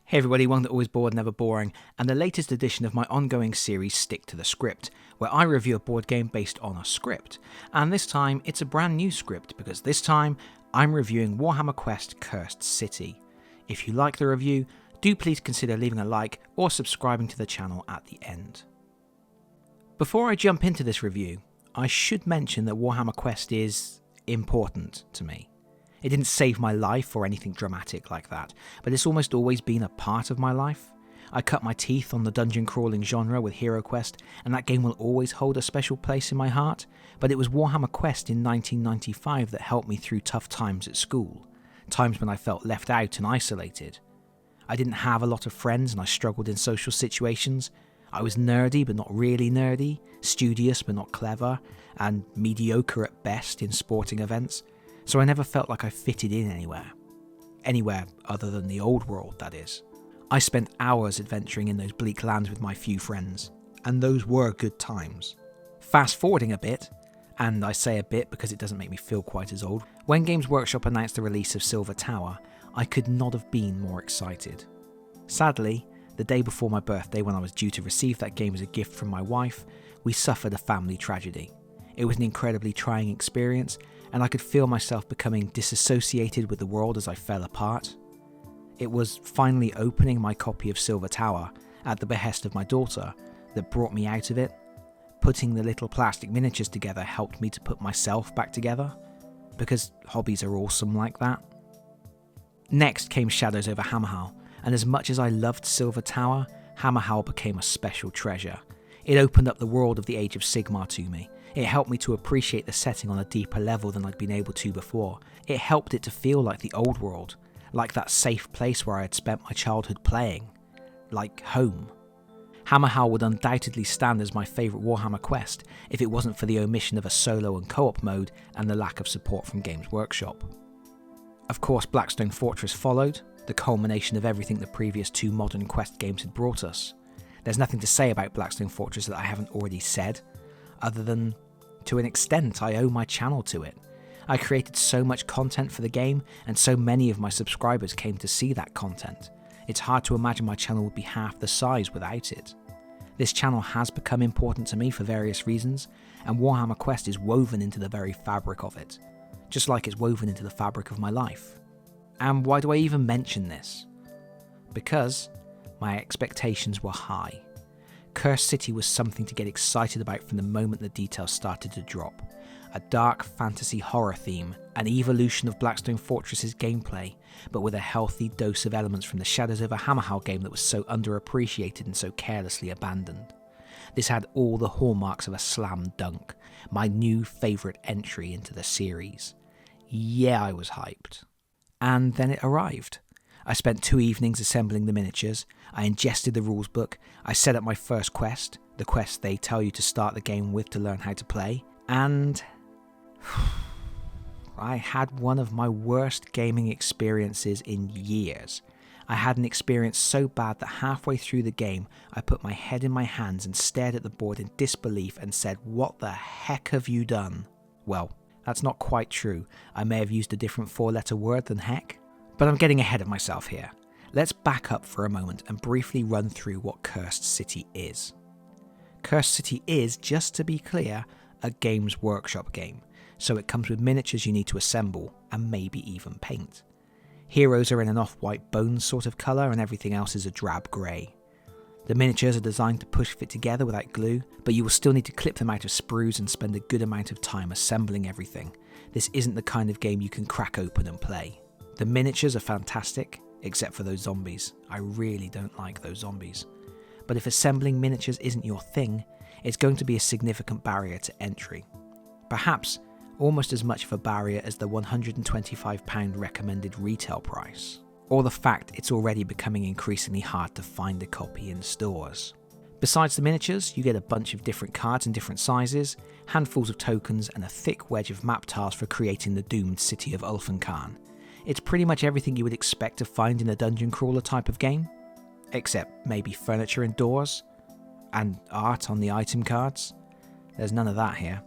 Hey everybody, one that always bored, never boring, and the latest edition of my ongoing series Stick to the Script, where I review a board game based on a script. And this time, it's a brand new script, because this time, I'm reviewing Warhammer Quest Cursed City. If you like the review, do please consider leaving a like or subscribing to the channel at the end. Before I jump into this review, I should mention that Warhammer Quest is important to me. It didn't save my life or anything dramatic like that, but it's almost always been a part of my life. I cut my teeth on the dungeon crawling genre with Hero Quest, and that game will always hold a special place in my heart, but it was Warhammer Quest in 1995 that helped me through tough times at school, times when I felt left out and isolated. I didn't have a lot of friends and I struggled in social situations. I was nerdy but not really nerdy, studious but not clever, and mediocre at best in sporting events. So I never felt like I fitted in anywhere. Anywhere other than the old world, that is. I spent hours adventuring in those bleak lands with my few friends, and those were good times. Fast forwarding a bit, and I say a bit because it doesn't make me feel quite as old, when Games Workshop announced the release of Silver Tower, I could not have been more excited. Sadly, the day before my birthday when I was due to receive that game as a gift from my wife, we suffered a family tragedy. It was an incredibly trying experience, and I could feel myself becoming disassociated with the world as I fell apart. It was finally opening my copy of Silver Tower, at the behest of my daughter, that brought me out of it. Putting the little plastic miniatures together helped me to put myself back together, because hobbies are awesome like that. Next came Shadows over Hammerhal, and as much as I loved Silver Tower, Hammerhal became a special treasure. It opened up the world of the Age of Sigmar to me. It helped me to appreciate the setting on a deeper level than I'd been able to before. It helped it to feel like the old world, like that safe place where I had spent my childhood playing, like home. Hammerhal would undoubtedly stand as my favourite Warhammer Quest if it wasn't for the omission of a solo and co-op mode and the lack of support from Games Workshop. Of course, Blackstone Fortress followed, the culmination of everything the previous two modern Quest games had brought us. There's nothing to say about Blackstone Fortress that I haven't already said, other than, to an extent, I owe my channel to it. I created so much content for the game, and so many of my subscribers came to see that content. It's hard to imagine my channel would be half the size without it. This channel has become important to me for various reasons, and Warhammer Quest is woven into the very fabric of it, just like it's woven into the fabric of my life. And why do I even mention this? Because my expectations were high. Cursed City was something to get excited about from the moment the details started to drop. A dark fantasy horror theme, an evolution of Blackstone Fortress's gameplay, but with a healthy dose of elements from the Shadows over Hammerhal game that was so underappreciated and so carelessly abandoned. This had all the hallmarks of a slam dunk, my new favourite entry into the series. Yeah, I was hyped. And then it arrived. I spent 2 evenings assembling the miniatures, I ingested the rules book, I set up my first quest, the quest they tell you to start the game with to learn how to play, and I had one of my worst gaming experiences in years. I had an experience so bad that halfway through the game, I put my head in my hands and stared at the board in disbelief and said, "What the heck have you done?" Well, that's not quite true. I may have used a different 4-letter word than heck. But I'm getting ahead of myself here. Let's back up for a moment and briefly run through what Cursed City is. Cursed City is, just to be clear, a Games Workshop game, so it comes with miniatures you need to assemble, and maybe even paint. Heroes are in an off-white bones sort of colour and everything else is a drab grey. The miniatures are designed to push fit together without glue, but you will still need to clip them out of sprues and spend a good amount of time assembling everything. This isn't the kind of game you can crack open and play. The miniatures are fantastic, except for those zombies. I really don't like those zombies. But if assembling miniatures isn't your thing, it's going to be a significant barrier to entry. Perhaps almost as much of a barrier as the £125 recommended retail price, or the fact it's already becoming increasingly hard to find a copy in stores. Besides the miniatures, you get a bunch of different cards in different sizes, handfuls of tokens, and a thick wedge of map tiles for creating the doomed city of Ulfenkarn. It's pretty much everything you would expect to find in a dungeon crawler type of game, except maybe furniture and doors, and art on the item cards. There's none of that here.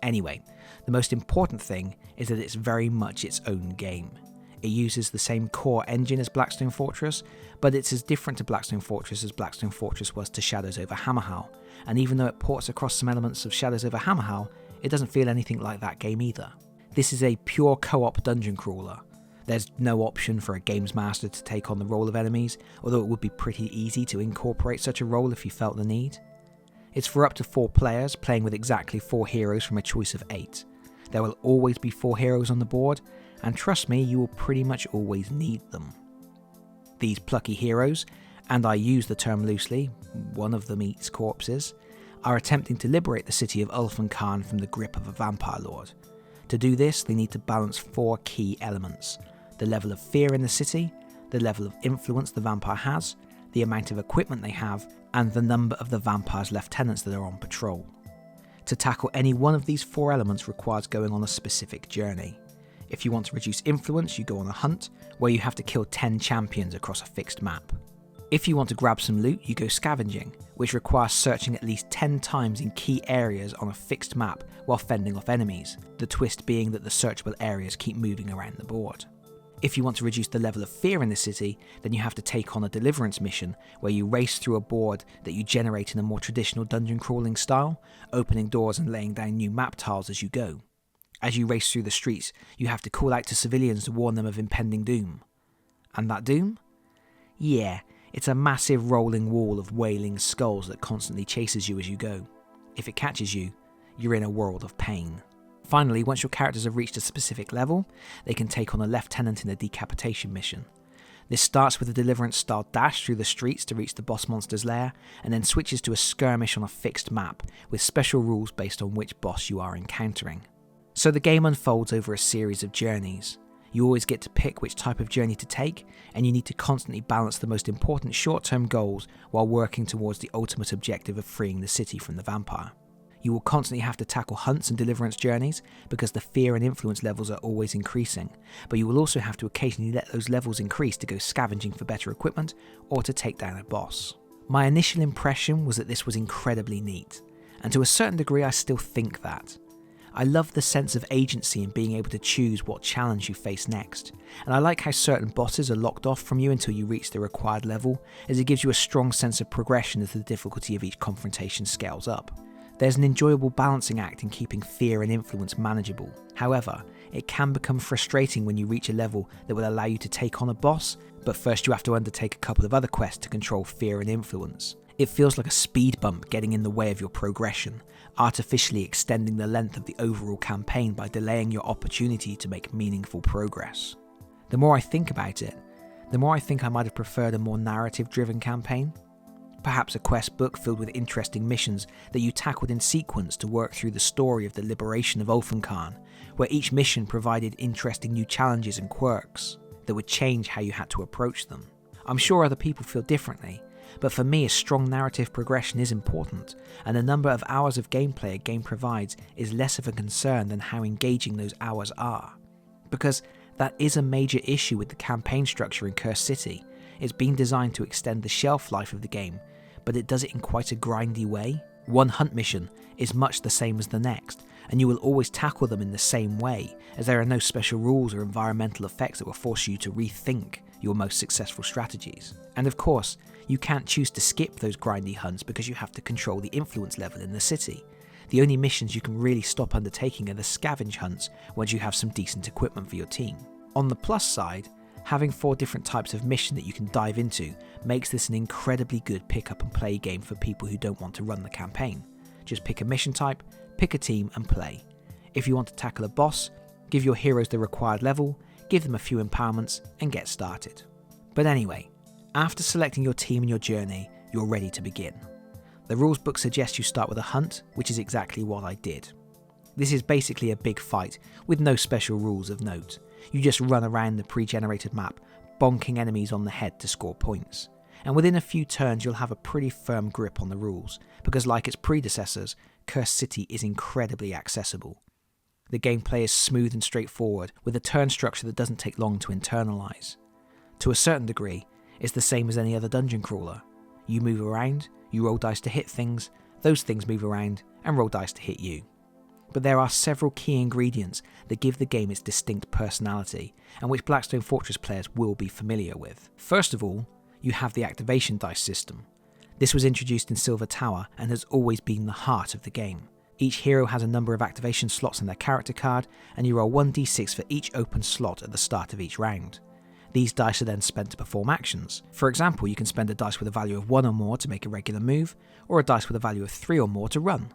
Anyway, the most important thing is that it's very much its own game. It uses the same core engine as Blackstone Fortress, but it's as different to Blackstone Fortress as Blackstone Fortress was to Shadows over Hammerhal, and even though it ports across some elements of Shadows over Hammerhal, it doesn't feel anything like that game either. This is a pure co-op dungeon crawler. There's no option for a games master to take on the role of enemies, although it would be pretty easy to incorporate such a role if you felt the need. It's for up to 4 players, playing with exactly 4 heroes from a choice of 8. There will always be 4 heroes on the board, and trust me, you will pretty much always need them. These plucky heroes, and I use the term loosely, one of them eats corpses, are attempting to liberate the city of Ulfenkarn from the grip of a vampire lord. To do this, they need to balance 4 key elements: the level of fear in the city, the level of influence the vampire has, the amount of equipment they have, and the number of the vampire's lieutenants that are on patrol. To tackle any one of these 4 elements requires going on a specific journey. If you want to reduce influence, you go on a hunt, where you have to kill 10 champions across a fixed map. If you want to grab some loot, you go scavenging, which requires searching at least 10 times in key areas on a fixed map while fending off enemies, the twist being that the searchable areas keep moving around the board. If you want to reduce the level of fear in the city, then you have to take on a Deliverance Mission, where you race through a board that you generate in a more traditional dungeon crawling style, opening doors and laying down new map tiles as you go. As you race through the streets, you have to call out to civilians to warn them of impending doom. And that doom? Yeah, it's a massive rolling wall of wailing skulls that constantly chases you as you go. If it catches you, you're in a world of pain. Finally, once your characters have reached a specific level, they can take on a lieutenant in a decapitation mission. This starts with a Deliverance-style dash through the streets to reach the boss monster's lair, and then switches to a skirmish on a fixed map, with special rules based on which boss you are encountering. So the game unfolds over a series of journeys. You always get to pick which type of journey to take, and you need to constantly balance the most important short-term goals while working towards the ultimate objective of freeing the city from the vampire. You will constantly have to tackle hunts and deliverance journeys because the fear and influence levels are always increasing, but you will also have to occasionally let those levels increase to go scavenging for better equipment or to take down a boss. My initial impression was that this was incredibly neat, and to a certain degree I still think that. I love the sense of agency in being able to choose what challenge you face next, and I like how certain bosses are locked off from you until you reach the required level, as it gives you a strong sense of progression as the difficulty of each confrontation scales up. There's an enjoyable balancing act in keeping fear and influence manageable. However, it can become frustrating when you reach a level that will allow you to take on a boss, but first you have to undertake a couple of other quests to control fear and influence. It feels like a speed bump getting in the way of your progression, artificially extending the length of the overall campaign by delaying your opportunity to make meaningful progress. The more I think about it, the more I think I might have preferred a more narrative-driven campaign. Perhaps a quest book filled with interesting missions that you tackled in sequence to work through the story of the liberation of Ulfenkarn, where each mission provided interesting new challenges and quirks that would change how you had to approach them. I'm sure other people feel differently, but for me a strong narrative progression is important, and the number of hours of gameplay a game provides is less of a concern than how engaging those hours are. Because that is a major issue with the campaign structure in Cursed City. It's been designed to extend the shelf life of the game, but it does it in quite a grindy way. One hunt mission is much the same as the next, and you will always tackle them in the same way, as there are no special rules or environmental effects that will force you to rethink your most successful strategies. And of course, you can't choose to skip those grindy hunts because you have to control the influence level in the city. The only missions you can really stop undertaking are the scavenge hunts once you have some decent equipment for your team. On the plus side, having 4 different types of mission that you can dive into makes this an incredibly good pick up and play game for people who don't want to run the campaign. Just pick a mission type, pick a team and play. If you want to tackle a boss, give your heroes the required level, give them a few empowerments and get started. But anyway, after selecting your team and your journey, you're ready to begin. The rules book suggests you start with a hunt, which is exactly what I did. This is basically a big fight with no special rules of note. You just run around the pre-generated map, bonking enemies on the head to score points. And within a few turns you'll have a pretty firm grip on the rules, because like its predecessors, Cursed City is incredibly accessible. The gameplay is smooth and straightforward, with a turn structure that doesn't take long to internalise. To a certain degree, it's the same as any other dungeon crawler. You move around, you roll dice to hit things, those things move around and roll dice to hit you. But there are several key ingredients that give the game its distinct personality, and which Blackstone Fortress players will be familiar with. First of all, you have the activation dice system. This was introduced in Silver Tower and has always been the heart of the game. Each hero has a number of activation slots in their character card, and you roll 1d6 for each open slot at the start of each round. These dice are then spent to perform actions. For example, you can spend a dice with a value of 1 or more to make a regular move, or a dice with a value of 3 or more to run.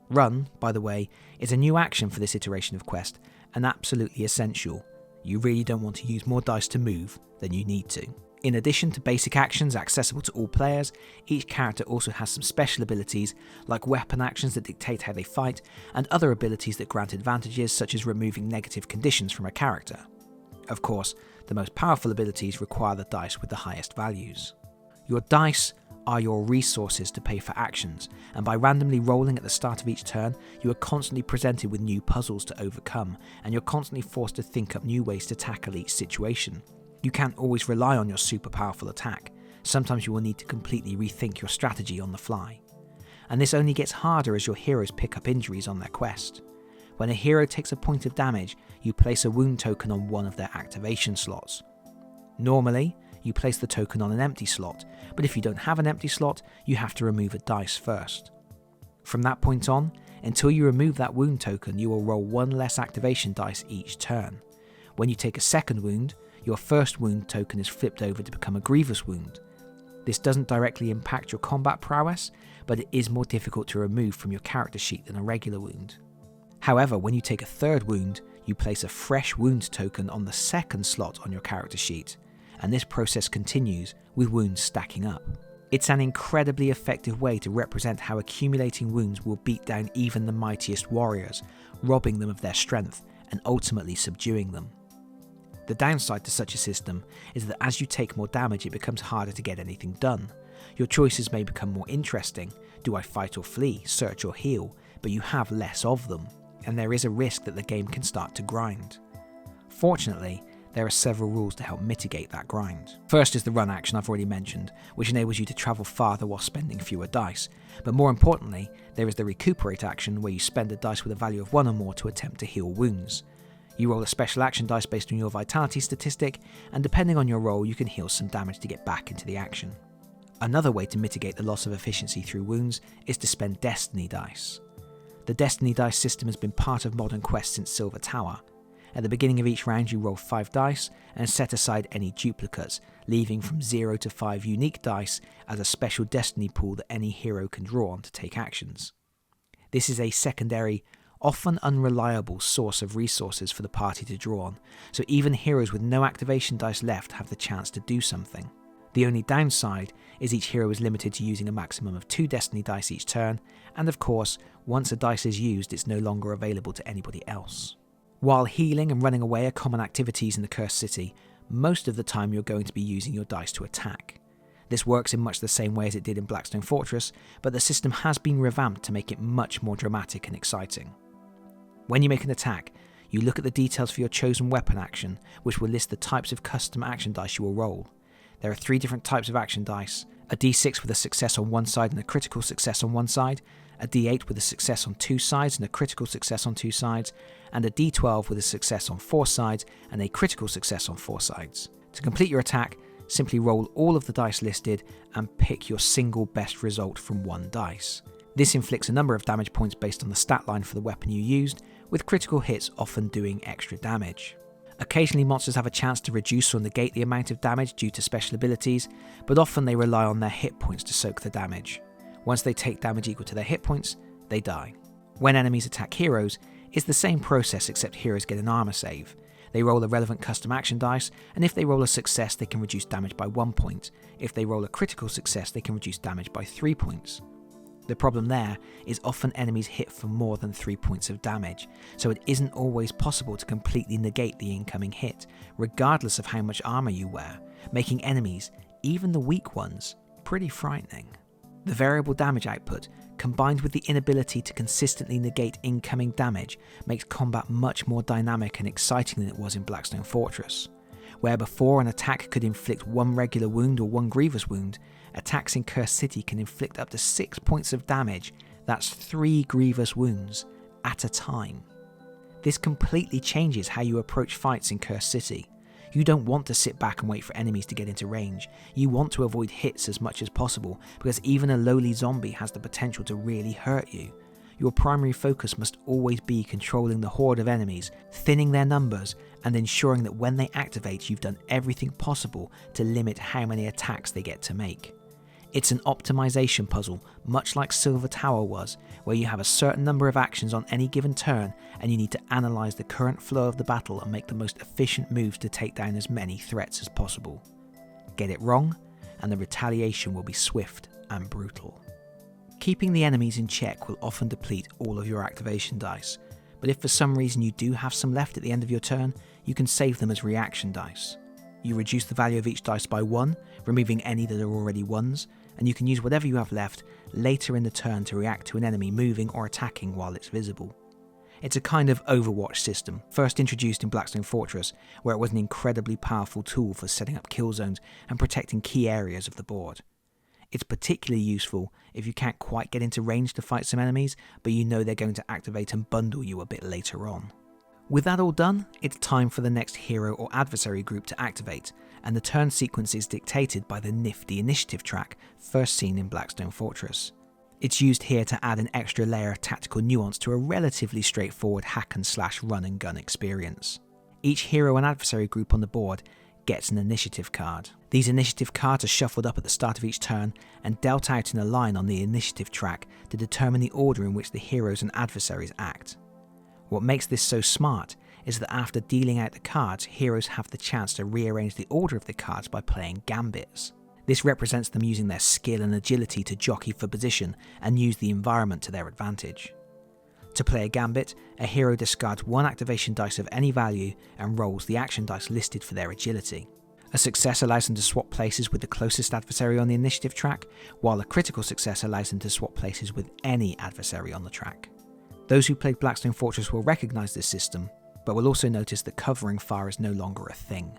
Run, by the way, is a new action for this iteration of Quest, and absolutely essential. You really don't want to use more dice to move than you need to. In addition to basic actions accessible to all players, each character also has some special abilities like weapon actions that dictate how they fight, and other abilities that grant advantages such as removing negative conditions from a character. Of course, the most powerful abilities require the dice with the highest values. Your dice are your resources to pay for actions, and by randomly rolling at the start of each turn, you are constantly presented with new puzzles to overcome, and you're constantly forced to think up new ways to tackle each situation. You can't always rely on your super powerful attack. Sometimes you will need to completely rethink your strategy on the fly. And this only gets harder as your heroes pick up injuries on their quest. When a hero takes a point of damage, you place a wound token on one of their activation slots. Normally, you place the token on an empty slot, but if you don't have an empty slot, you have to remove a dice first. From that point on, until you remove that wound token, you will roll 1 less activation dice each turn. When you take a second wound, your first wound token is flipped over to become a grievous wound. This doesn't directly impact your combat prowess, but it is more difficult to remove from your character sheet than a regular wound. However, when you take a third wound, you place a fresh wound token on the second slot on your character sheet, and this process continues with wounds stacking up. It's an incredibly effective way to represent how accumulating wounds will beat down even the mightiest warriors, robbing them of their strength and ultimately subduing them. The downside to such a system is that as you take more damage, it becomes harder to get anything done. Your choices may become more interesting. Do I fight or flee, search or heal? But you have less of them, and there is a risk that the game can start to grind. Fortunately, there are several rules to help mitigate that grind. First is the run action I've already mentioned, which enables you to travel farther while spending fewer dice. But more importantly, there is the recuperate action where you spend a dice with a value of 1 or more to attempt to heal wounds. You roll a special action dice based on your vitality statistic, and depending on your roll, you can heal some damage to get back into the action. Another way to mitigate the loss of efficiency through wounds is to spend destiny dice. The destiny dice system has been part of modern Quest since Silver Tower. At the beginning of each round you roll 5 dice and set aside any duplicates, leaving from 0 to 5 unique dice as a special destiny pool that any hero can draw on to take actions. This is a secondary, often unreliable source of resources for the party to draw on, so even heroes with no activation dice left have the chance to do something. The only downside is each hero is limited to using a maximum of 2 destiny dice each turn, and of course, once a dice is used, it's no longer available to anybody else. While healing and running away are common activities in the Cursed City, most of the time you're going to be using your dice to attack. This works in much the same way as it did in Blackstone Fortress, but the system has been revamped to make it much more dramatic and exciting. When you make an attack, you look at the details for your chosen weapon action, which will list the types of custom action dice you will roll. There are 3 different types of action dice: a d6 with a success on one side and a critical success on one side, a d8 with a success on 2 sides and a critical success on 2 sides, and a d12 with a success on 4 sides and a critical success on 4 sides. To complete your attack, simply roll all of the dice listed and pick your single best result from 1 dice. This inflicts a number of damage points based on the stat line for the weapon you used, with critical hits often doing extra damage. Occasionally monsters have a chance to reduce or negate the amount of damage due to special abilities, but often they rely on their hit points to soak the damage. Once they take damage equal to their hit points, they die. When enemies attack heroes, it's the same process except heroes get an armor save. They roll a relevant custom action dice, and if they roll a success they can reduce damage by 1 point. If they roll a critical success they can reduce damage by 3 points. The problem there is often enemies hit for more than 3 points of damage, so it isn't always possible to completely negate the incoming hit, regardless of how much armor you wear, making enemies, even the weak ones, pretty frightening. The variable damage output, combined with the inability to consistently negate incoming damage, makes combat much more dynamic and exciting than it was in Blackstone Fortress. Where before an attack could inflict 1 regular wound or 1 grievous wound, attacks in Cursed City can inflict up to 6 points of damage, that's 3 grievous wounds, at a time. This completely changes how you approach fights in Cursed City. You don't want to sit back and wait for enemies to get into range. You want to avoid hits as much as possible, because even a lowly zombie has the potential to really hurt you. Your primary focus must always be controlling the horde of enemies, thinning their numbers, and ensuring that when they activate you've done everything possible to limit how many attacks they get to make. It's an optimization puzzle, much like Silver Tower was, where you have a certain number of actions on any given turn and you need to analyse the current flow of the battle and make the most efficient moves to take down as many threats as possible. Get it wrong, and the retaliation will be swift and brutal. Keeping the enemies in check will often deplete all of your activation dice, but if for some reason you do have some left at the end of your turn, you can save them as reaction dice. You reduce the value of each dice by 1, removing any that are already 1s, and you can use whatever you have left later in the turn to react to an enemy moving or attacking while it's visible. It's a kind of Overwatch system, first introduced in Blackstone Fortress, where it was an incredibly powerful tool for setting up kill zones and protecting key areas of the board. It's particularly useful if you can't quite get into range to fight some enemies, but you know they're going to activate and bundle you a bit later on. With that all done, it's time for the next hero or adversary group to activate, and the turn sequence is dictated by the nifty initiative track first seen in Blackstone Fortress. It's used here to add an extra layer of tactical nuance to a relatively straightforward hack and slash run and gun experience. Each hero and adversary group on the board gets an initiative card. These initiative cards are shuffled up at the start of each turn and dealt out in a line on the initiative track to determine the order in which the heroes and adversaries act. What makes this so smart is that after dealing out the cards, heroes have the chance to rearrange the order of the cards by playing gambits. This represents them using their skill and agility to jockey for position and use the environment to their advantage. To play a gambit, a hero discards one activation dice of any value and rolls the action dice listed for their agility. A success allows them to swap places with the closest adversary on the initiative track, while a critical success allows them to swap places with any adversary on the track. Those who played Blackstone Fortress will recognise this system, but will also notice that covering fire is no longer a thing.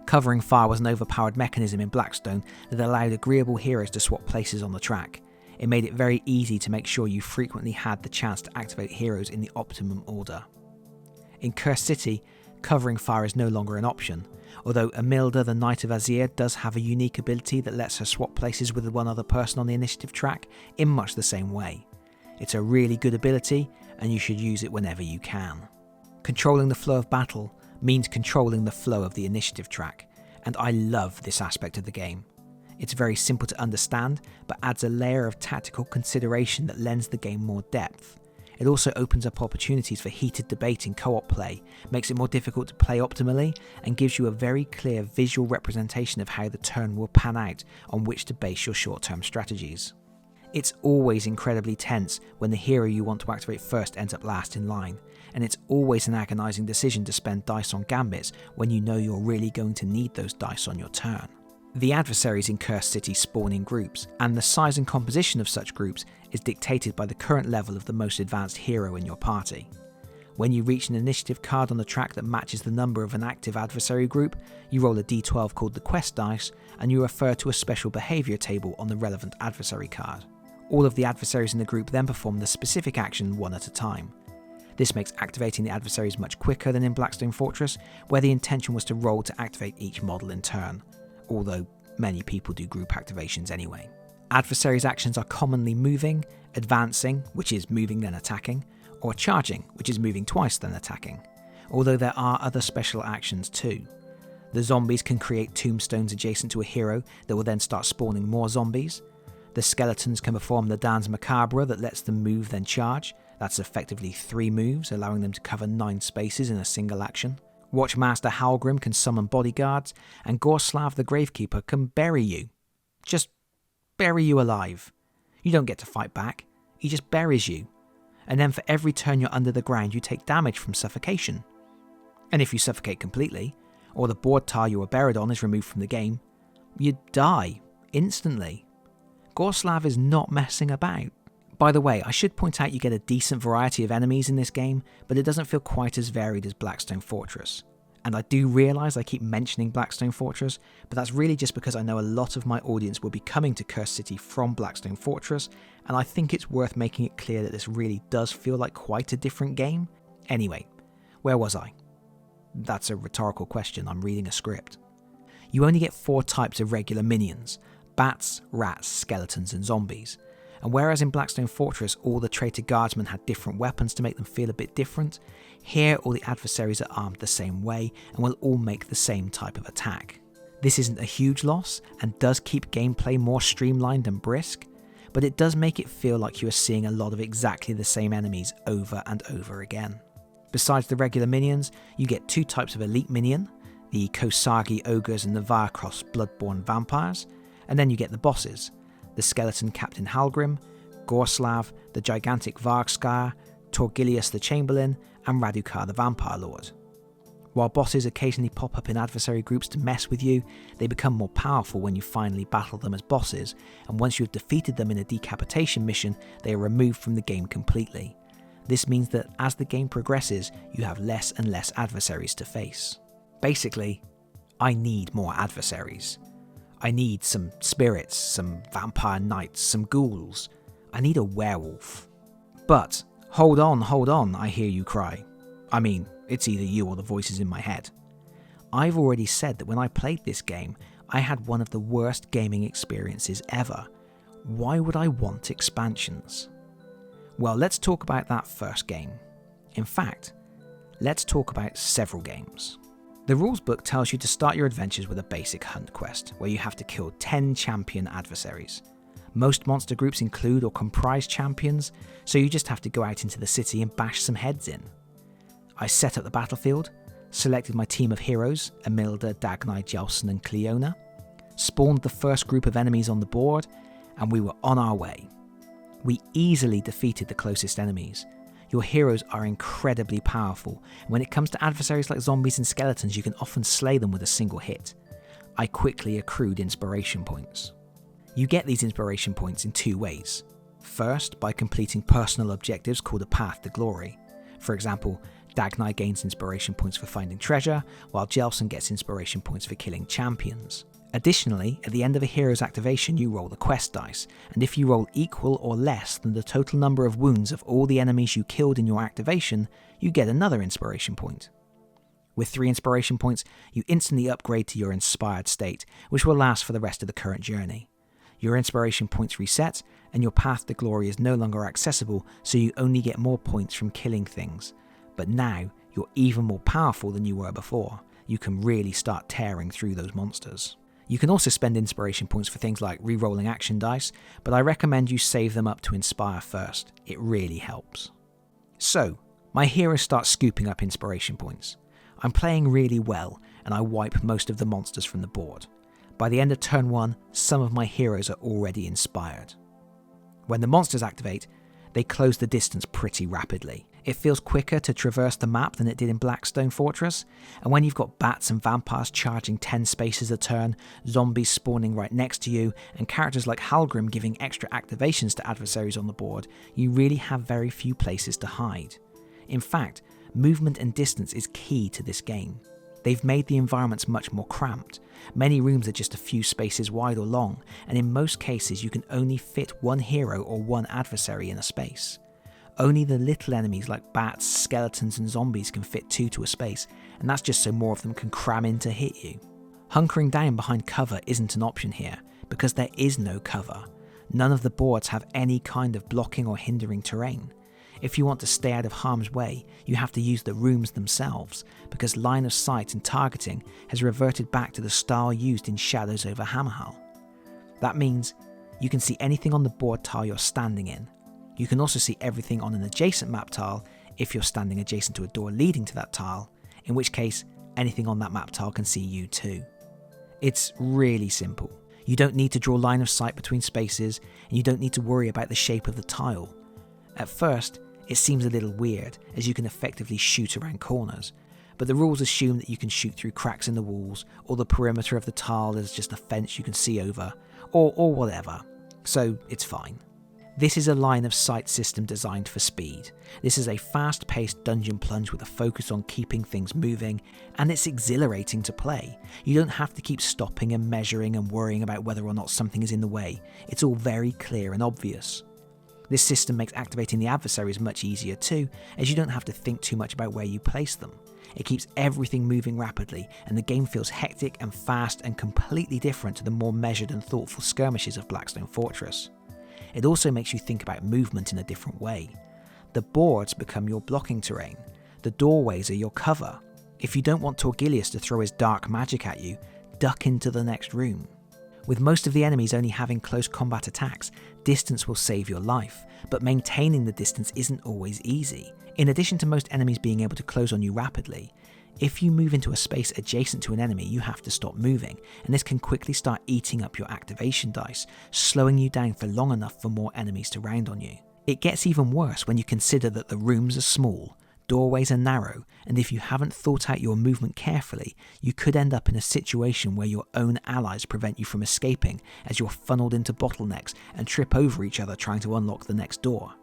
Covering fire was an overpowered mechanism in Blackstone that allowed agreeable heroes to swap places on the track. It made it very easy to make sure you frequently had the chance to activate heroes in the optimum order. In Cursed City, covering fire is no longer an option, although Emilda the Knight of Azir does have a unique ability that lets her swap places with one other person on the initiative track in much the same way. It's a really good ability, and you should use it whenever you can. Controlling the flow of battle means controlling the flow of the initiative track, and I love this aspect of the game. It's very simple to understand, but adds a layer of tactical consideration that lends the game more depth. It also opens up opportunities for heated debate in co-op play, makes it more difficult to play optimally, and gives you a very clear visual representation of how the turn will pan out on which to base your short-term strategies. It's always incredibly tense when the hero you want to activate first ends up last in line, and it's always an agonising decision to spend dice on gambits when you know you're really going to need those dice on your turn. The adversaries in Cursed City spawn in groups, and the size and composition of such groups is dictated by the current level of the most advanced hero in your party. When you reach an initiative card on the track that matches the number of an active adversary group, you roll a d12 called the Quest dice, and you refer to a special behaviour table on the relevant adversary card. All of the adversaries in the group then perform the specific action one at a time. This makes activating the adversaries much quicker than in Blackstone Fortress, where the intention was to roll to activate each model in turn, although many people do group activations anyway. Adversaries' actions are commonly moving, advancing, which is moving then attacking, or charging, which is moving twice then attacking, although there are other special actions too. The zombies can create tombstones adjacent to a hero that will then start spawning more zombies. The skeletons can perform the Danse Macabre that lets them move then charge. That's effectively 3 moves, allowing them to cover 9 spaces in a single action. Watchmaster Halgrim can summon bodyguards, and Gorslav the Gravekeeper can bury you. Just bury you alive. You don't get to fight back, he just buries you. And then for every turn you're under the ground you take damage from suffocation. And if you suffocate completely, or the board tile you were buried on is removed from the game, you die instantly. Gorslav is not messing about. By the way, I should point out you get a decent variety of enemies in this game, but it doesn't feel quite as varied as Blackstone Fortress. And I do realise I keep mentioning Blackstone Fortress, but that's really just because I know a lot of my audience will be coming to Cursed City from Blackstone Fortress, and I think it's worth making it clear that this really does feel like quite a different game. Anyway, where was I? That's a rhetorical question, I'm reading a script. You only get 4 types of regular minions: bats, rats, skeletons and zombies. And whereas in Blackstone Fortress all the traitor guardsmen had different weapons to make them feel a bit different, here all the adversaries are armed the same way and will all make the same type of attack. This isn't a huge loss and does keep gameplay more streamlined and brisk, but it does make it feel like you are seeing a lot of exactly the same enemies over and over again. Besides the regular minions, you get 2 types of elite minion, the Kosagi ogres and the Varkros bloodborne vampires, and then you get the bosses, the skeleton Captain Halgrim, Gorslav, the gigantic Vargskar, Torgilius the Chamberlain, and Radukar the Vampire Lord. While bosses occasionally pop up in adversary groups to mess with you, they become more powerful when you finally battle them as bosses, and once you have defeated them in a decapitation mission, they are removed from the game completely. This means that as the game progresses, you have less and less adversaries to face. Basically, I need more adversaries. I need some spirits, some vampire knights, some ghouls. I need a werewolf. But, hold on, I hear you cry. I mean, it's either you or the voices in my head. I've already said that when I played this game, I had one of the worst gaming experiences ever. Why would I want expansions? Well, let's talk about that first game. In fact, let's talk about several games. The rules book tells you to start your adventures with a basic hunt quest, where you have to kill 10 champion adversaries. Most monster groups include or comprise champions, so you just have to go out into the city and bash some heads in. I set up the battlefield, selected my team of heroes, Emilda, Dagnai, Jelson and Cleona, spawned the first group of enemies on the board, and we were on our way. We easily defeated the closest enemies. Your heroes are incredibly powerful, and when it comes to adversaries like zombies and skeletons, you can often slay them with a single hit. I quickly accrued inspiration points. You get these inspiration points in 2 ways. First, by completing personal objectives called a Path to Glory. For example, Dagnai gains inspiration points for finding treasure, while Jelson gets inspiration points for killing champions. Additionally, at the end of a hero's activation you roll the quest dice, and if you roll equal or less than the total number of wounds of all the enemies you killed in your activation, you get another inspiration point. With 3 inspiration points, you instantly upgrade to your inspired state, which will last for the rest of the current journey. Your inspiration points reset, and your path to glory is no longer accessible, so you only get more points from killing things. But now, you're even more powerful than you were before. You can really start tearing through those monsters. You can also spend inspiration points for things like re-rolling action dice, but I recommend you save them up to inspire first. It really helps. So, my heroes start scooping up inspiration points. I'm playing really well, and I wipe most of the monsters from the board. By the end of turn 1, some of my heroes are already inspired. When the monsters activate, they close the distance pretty rapidly. It feels quicker to traverse the map than it did in Blackstone Fortress, and when you've got bats and vampires charging 10 spaces a turn, zombies spawning right next to you, and characters like Halgrim giving extra activations to adversaries on the board, you really have very few places to hide. In fact, movement and distance is key to this game. They've made the environments much more cramped. Many rooms are just a few spaces wide or long, and in most cases you can only fit one hero or one adversary in a space. Only the little enemies like bats, skeletons and zombies can fit 2 to a space, and that's just so more of them can cram in to hit you. Hunkering down behind cover isn't an option here, because there is no cover. None of the boards have any kind of blocking or hindering terrain. If you want to stay out of harm's way, you have to use the rooms themselves, because line of sight and targeting has reverted back to the style used in Shadows Over Hammerhal. That means you can see anything on the board tile you're standing in. You can also see everything on an adjacent map tile if you're standing adjacent to a door leading to that tile, in which case anything on that map tile can see you too. It's really simple. You don't need to draw line of sight between spaces, and you don't need to worry about the shape of the tile. At first, it seems a little weird, as you can effectively shoot around corners, but the rules assume that you can shoot through cracks in the walls, or the perimeter of the tile is just a fence you can see over, or whatever, so it's fine. This is a line of sight system designed for speed. This is a fast-paced dungeon plunge with a focus on keeping things moving, and it's exhilarating to play. You don't have to keep stopping and measuring and worrying about whether or not something is in the way. It's all very clear and obvious. This system makes activating the adversaries much easier too, as you don't have to think too much about where you place them. It keeps everything moving rapidly, and the game feels hectic and fast and completely different to the more measured and thoughtful skirmishes of Blackstone Fortress. It also makes you think about movement in a different way. The boards become your blocking terrain. The doorways are your cover. If you don't want Torgilius to throw his dark magic at you, duck into the next room. With most of the enemies only having close combat attacks, distance will save your life, but maintaining the distance isn't always easy. In addition to most enemies being able to close on you rapidly, if you move into a space adjacent to an enemy, you have to stop moving, and this can quickly start eating up your activation dice, slowing you down for long enough for more enemies to round on you. It gets even worse when you consider that the rooms are small, doorways are narrow, and if you haven't thought out your movement carefully, you could end up in a situation where your own allies prevent you from escaping as you're funneled into bottlenecks and trip over each other trying to unlock the next door.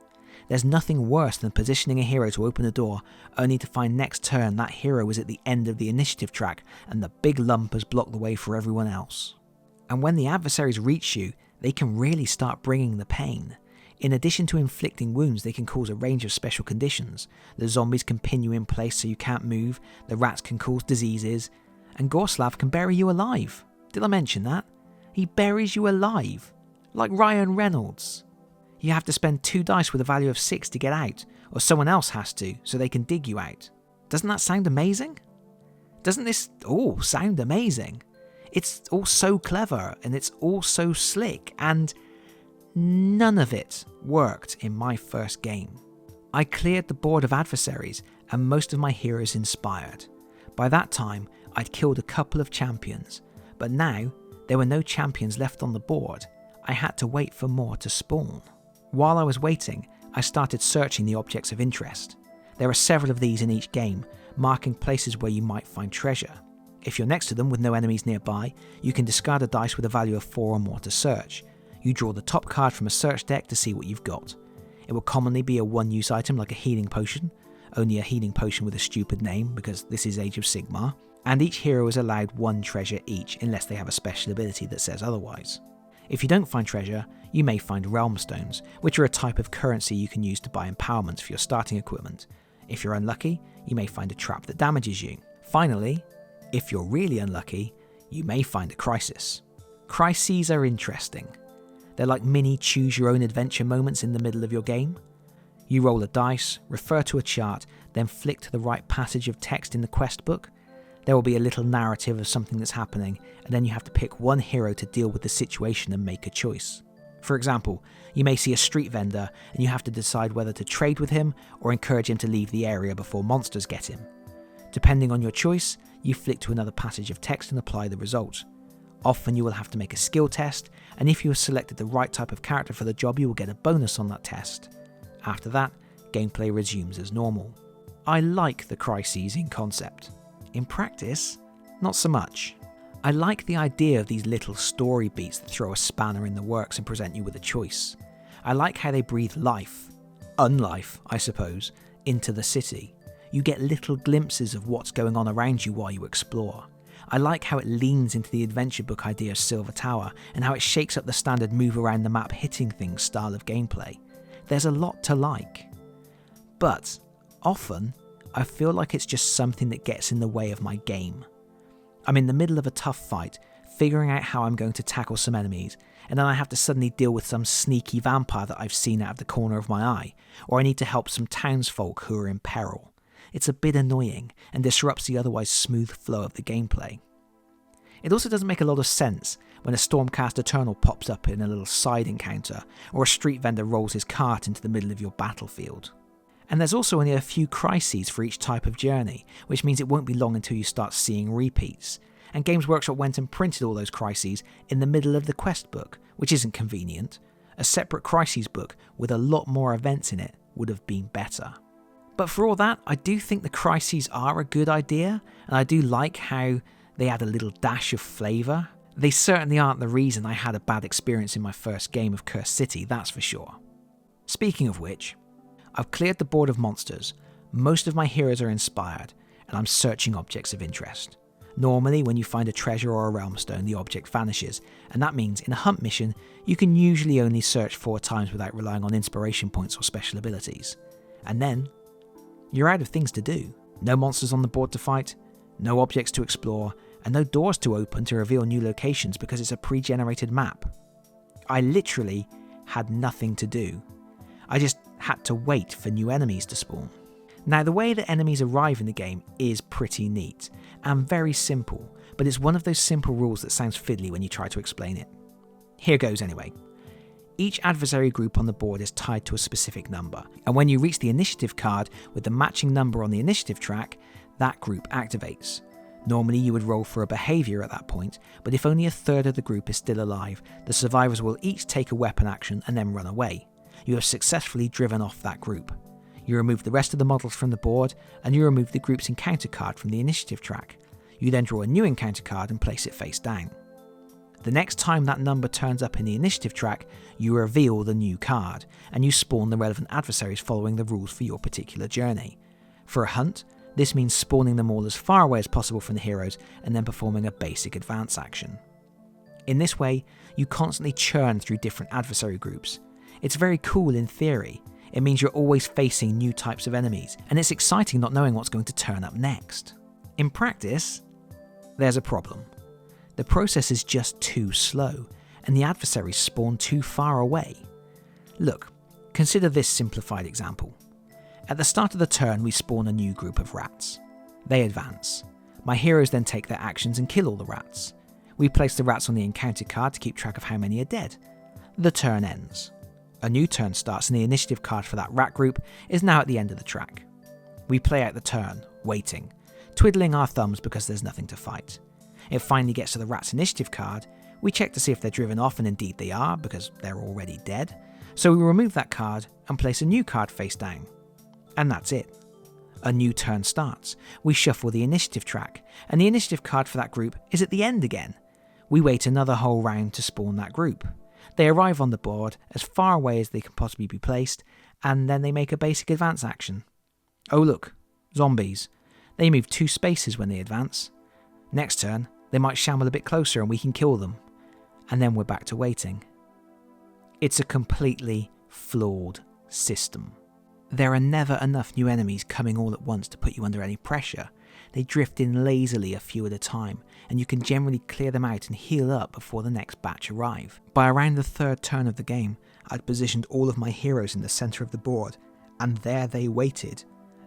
There's nothing worse than positioning a hero to open a door, only to find next turn that hero is at the end of the initiative track and the big lump has blocked the way for everyone else. And when the adversaries reach you, they can really start bringing the pain. In addition to inflicting wounds, they can cause a range of special conditions. The zombies can pin you in place so you can't move, the rats can cause diseases, and Gorslav can bury you alive. Did I mention that? He buries you alive, like Ryan Reynolds. You have to spend 2 dice with a value of 6 to get out, or someone else has to, so they can dig you out. Doesn't that sound amazing? Doesn't this all sound amazing? It's all so clever, and it's all so slick, and none of it worked in my first game. I cleared the board of adversaries, and most of my heroes inspired. By that time, I'd killed a couple of champions, but now there were no champions left on the board. I had to wait for more to spawn. While I was waiting, I started searching the objects of interest. There are several of these in each game, marking places where you might find treasure. If you're next to them with no enemies nearby, you can discard a dice with a value of 4 or more to search. You draw the top card from a search deck to see what you've got. It will commonly be a one-use item like a healing potion, only a healing potion with a stupid name because this is Age of Sigmar, and each hero is allowed 1 treasure each unless they have a special ability that says otherwise. If you don't find treasure, you may find realm stones, which are a type of currency you can use to buy empowerments for your starting equipment. If you're unlucky, you may find a trap that damages you. Finally, if you're really unlucky, you may find a crisis. Crises are interesting. They're like mini choose-your-own-adventure moments in the middle of your game. You roll a dice, refer to a chart, then flick to the right passage of text in the quest book. There will be a little narrative of something that's happening, and then you have to pick one hero to deal with the situation and make a choice. For example, you may see a street vendor and you have to decide whether to trade with him or encourage him to leave the area before monsters get him. Depending on your choice, you flick to another passage of text and apply the result. Often you will have to make a skill test, and if you have selected the right type of character for the job, you will get a bonus on that test. After that, gameplay resumes as normal. I like the crises in concept. In practice, not so much. I like the idea of these little story beats that throw a spanner in the works and present you with a choice. I like how they breathe life, unlife, I suppose, into the city. You get little glimpses of what's going on around you while you explore. I like how it leans into the adventure book idea of Silver Tower and how it shakes up the standard move around the map hitting things style of gameplay. There's a lot to like. But often, I feel like it's just something that gets in the way of my game. I'm in the middle of a tough fight, figuring out how I'm going to tackle some enemies, and then I have to suddenly deal with some sneaky vampire that I've seen out of the corner of my eye, or I need to help some townsfolk who are in peril. It's a bit annoying, and disrupts the otherwise smooth flow of the gameplay. It also doesn't make a lot of sense when a Stormcast Eternal pops up in a little side encounter, or a street vendor rolls his cart into the middle of your battlefield. And there's also only a few crises for each type of journey, which means it won't be long until you start seeing repeats. And Games Workshop went and printed all those crises in the middle of the quest book, which isn't convenient. A separate crises book with a lot more events in it would have been better. But for all that, I do think the crises are a good idea, and I do like how they add a little dash of flavour. They certainly aren't the reason I had a bad experience in my first game of Cursed City, that's for sure. Speaking of which, I've cleared the board of monsters, most of my heroes are inspired, and I'm searching objects of interest. Normally, when you find a treasure or a realm stone, the object vanishes, and that means in a hunt mission, you can usually only search 4 times without relying on inspiration points or special abilities. And then, you're out of things to do. No monsters on the board to fight, no objects to explore, and no doors to open to reveal new locations because it's a pre-generated map. I literally had nothing to do. I just had to wait for new enemies to spawn. Now, the way that enemies arrive in the game is pretty neat and very simple, but it's one of those simple rules that sounds fiddly when you try to explain it. Here goes anyway. Each adversary group on the board is tied to a specific number, and when you reach the initiative card with the matching number on the initiative track, that group activates. Normally you would roll for a behaviour at that point, but if only a third of the group is still alive, the survivors will each take a weapon action and then run away. You have successfully driven off that group. You remove the rest of the models from the board, and you remove the group's encounter card from the initiative track. You then draw a new encounter card and place it face down. The next time that number turns up in the initiative track, you reveal the new card, and you spawn the relevant adversaries following the rules for your particular journey. For a hunt, this means spawning them all as far away as possible from the heroes and then performing a basic advance action. In this way, you constantly churn through different adversary groups. It's very cool in theory. It means you're always facing new types of enemies, and it's exciting not knowing what's going to turn up next. In practice, there's a problem. The process is just too slow, and the adversaries spawn too far away. Look, consider this simplified example. At the start of the turn, we spawn a new group of rats. They advance. My heroes then take their actions and kill all the rats. We place the rats on the encounter card to keep track of how many are dead. The turn ends. A new turn starts and the initiative card for that rat group is now at the end of the track. We play out the turn, waiting, twiddling our thumbs because there's nothing to fight. It finally gets to the rat's initiative card. We check to see if they're driven off, and indeed they are because they're already dead. So we remove that card and place a new card face down. And that's it. A new turn starts. We shuffle the initiative track, and the initiative card for that group is at the end again. We wait another whole round to spawn that group. They arrive on the board as far away as they can possibly be placed, and then they make a basic advance action. Oh look, zombies. They move 2 spaces when they advance. Next turn, they might shamble a bit closer and we can kill them. And then we're back to waiting. It's a completely flawed system. There are never enough new enemies coming all at once to put you under any pressure. They drift in lazily a few at a time, and you can generally clear them out and heal up before the next batch arrive. By around the 3rd turn of the game, I'd positioned all of my heroes in the centre of the board, and there they waited.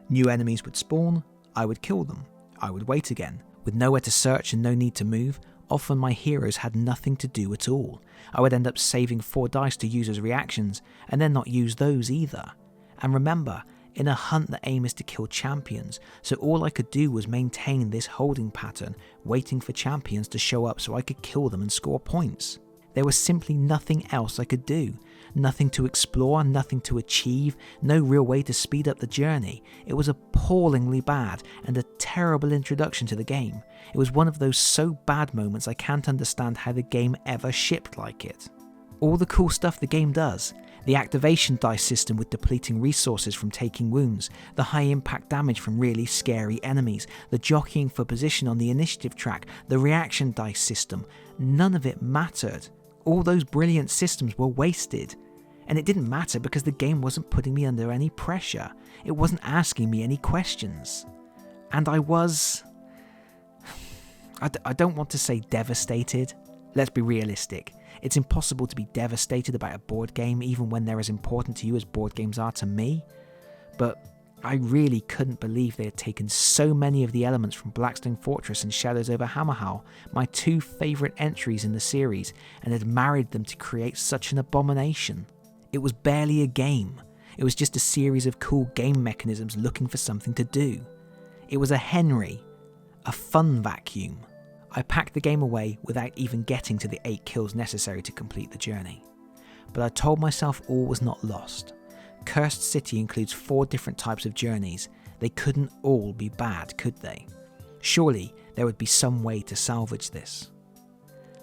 New enemies would spawn, I would kill them, I would wait again. With nowhere to search and no need to move, often my heroes had nothing to do at all. I would end up saving 4 dice to use as reactions, and then not use those either. And remember, in a hunt the aim is to kill champions, so all I could do was maintain this holding pattern, waiting for champions to show up so I could kill them and score points. There was simply nothing else I could do. Nothing to explore, nothing to achieve, no real way to speed up the journey. It was appallingly bad and a terrible introduction to the game. It was one of those so bad moments I can't understand how the game ever shipped like it. All the cool stuff the game does, the activation dice system with depleting resources from taking wounds, the high impact damage from really scary enemies, the jockeying for position on the initiative track, the reaction dice system, none of it mattered. All those brilliant systems were wasted. And it didn't matter because the game wasn't putting me under any pressure. It wasn't asking me any questions. And I was... I don't want to say devastated. Let's be realistic. It's impossible to be devastated about a board game even when they're as important to you as board games are to me. But I really couldn't believe they had taken so many of the elements from Blackstone Fortress and Shadows Over Hammerhal, my 2 favourite entries in the series, and had married them to create such an abomination. It was barely a game. It was just a series of cool game mechanisms looking for something to do. It was a Henry, a fun vacuum. I packed the game away without even getting to the 8 kills necessary to complete the journey. But I told myself all was not lost. Cursed City includes 4 different types of journeys. They couldn't all be bad, could they? Surely there would be some way to salvage this.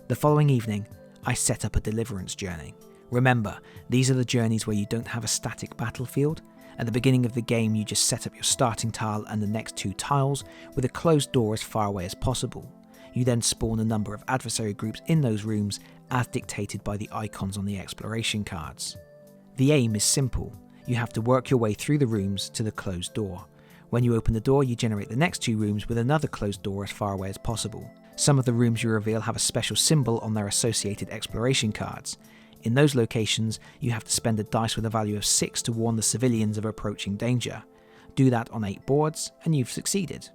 The following evening, I set up a Deliverance Journey. Remember, these are the journeys where you don't have a static battlefield. At the beginning of the game, you just set up your starting tile and the next 2 tiles with a closed door as far away as possible. You then spawn a number of adversary groups in those rooms as dictated by the icons on the exploration cards. The aim is simple. You have to work your way through the rooms to the closed door. When you open the door, you generate the next 2 rooms with another closed door as far away as possible. Some of the rooms you reveal have a special symbol on their associated exploration cards. In those locations, you have to spend a dice with a value of 6 to warn the civilians of approaching danger. Do that on 8 boards, and you've succeeded.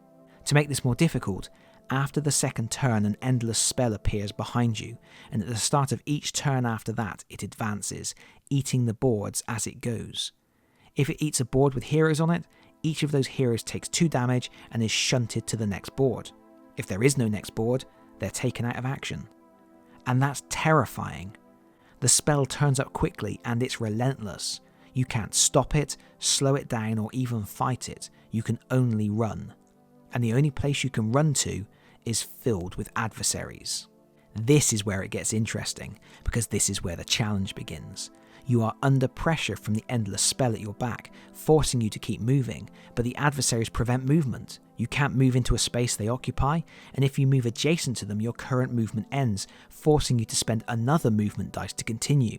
To make this more difficult, after the second turn an endless spell appears behind you, and at the start of each turn after that it advances, eating the boards as it goes. If it eats a board with heroes on it, each of those heroes takes 2 damage and is shunted to the next board. If there is no next board, they're taken out of action. And that's terrifying. The spell turns up quickly and it's relentless. You can't stop it, slow it down, or even fight it. You can only run. And the only place you can run to is filled with adversaries. This is where it gets interesting, because this is where the challenge begins. You are under pressure from the endless spell at your back, forcing you to keep moving, but the adversaries prevent movement. You can't move into a space they occupy, and if you move adjacent to them, your current movement ends, forcing you to spend another movement dice to continue.